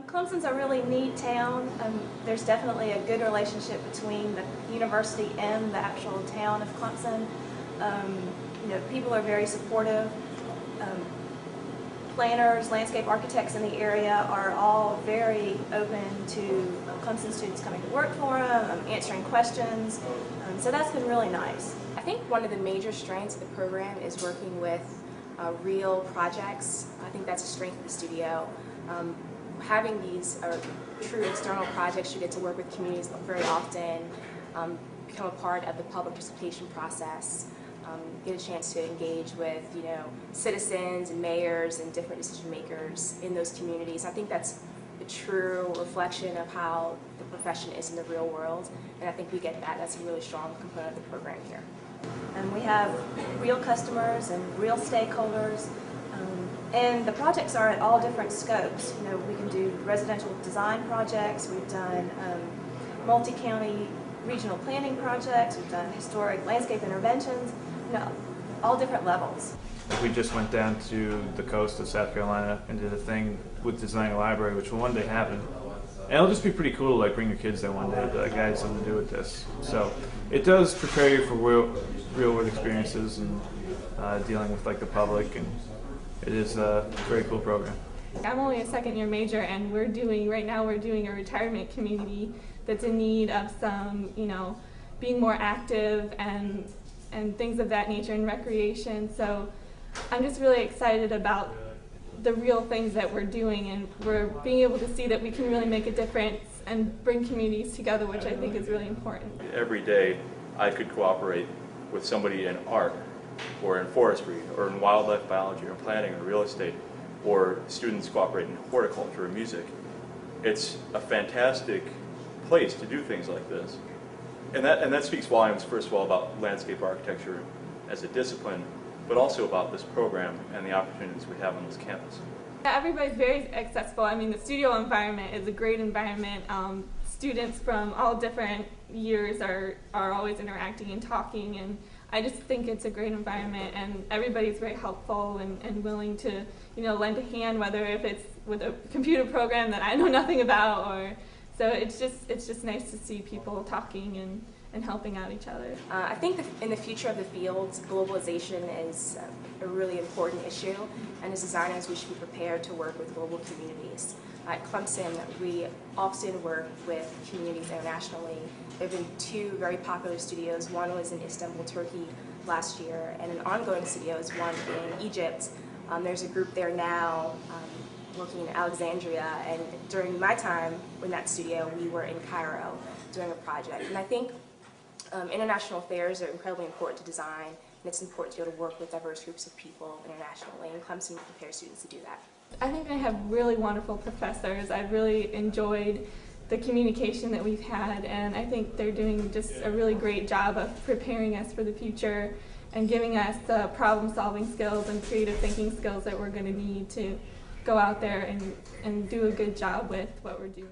Clemson's a really neat town. There's definitely a good relationship between the university and the actual town of Clemson. People are very supportive. Planners, landscape architects in the area are all very open to Clemson students coming to work for them, answering questions. So that's been really nice. I think one of the major strengths of the program is working with real projects. I think that's a strength of the studio. Having these true external projects, you get to work with communities very often, become a part of the public participation process, get a chance to engage with citizens and mayors and different decision makers in those communities. I think that's a true reflection of how the profession is in the real world, and I think we get that. That's a really strong component of the program here. And we have real customers and real stakeholders. And the projects are at all different scopes. We can do residential design projects, we've done multi-county regional planning projects, we've done historic landscape interventions, all different levels. We just went down to the coast of South Carolina and did a thing with designing a library, which will one day happen. And it'll just be pretty cool to bring your kids there one day and be like, I had something to do with this. So it does prepare you for real world experiences and dealing with the public, and it is a very cool program. I'm only a second-year major, and right now we're doing a retirement community that's in need of some, being more active and things of that nature, and recreation. So I'm just really excited about the real things that we're doing, and we're being able to see that we can really make a difference and bring communities together, which I think is really important. Every day I could cooperate with somebody in art, or in forestry, or in wildlife biology, or planning, or real estate, or students cooperate in horticulture or music. It's a fantastic place to do things like this. And that speaks volumes, first of all, about landscape architecture as a discipline, but also about this program and the opportunities we have on this campus. Everybody's very accessible. I mean, the studio environment is a great environment. Students from all different years are always interacting and talking, and I just think it's a great environment, and everybody's very helpful and willing to, lend a hand, whether if it's with a computer program that I know nothing about, or so it's just nice to see people talking and helping out each other. I think in the future of the field, globalization is a really important issue, and as designers we should be prepared to work with global communities. At Clemson, we often work with communities internationally. There have been two very popular studios. One was in Istanbul, Turkey last year, and an ongoing studio is one in Egypt. There's a group there now working in Alexandria, and during my time in that studio, we were in Cairo doing a project. And I think international affairs are incredibly important to design, and it's important to be able to work with diverse groups of people internationally, and Clemson prepares students to do that. I think I have really wonderful professors. I've really enjoyed the communication that we've had, and I think they're doing just a really great job of preparing us for the future and giving us the problem-solving skills and creative thinking skills that we're going to need to go out there and do a good job with what we're doing.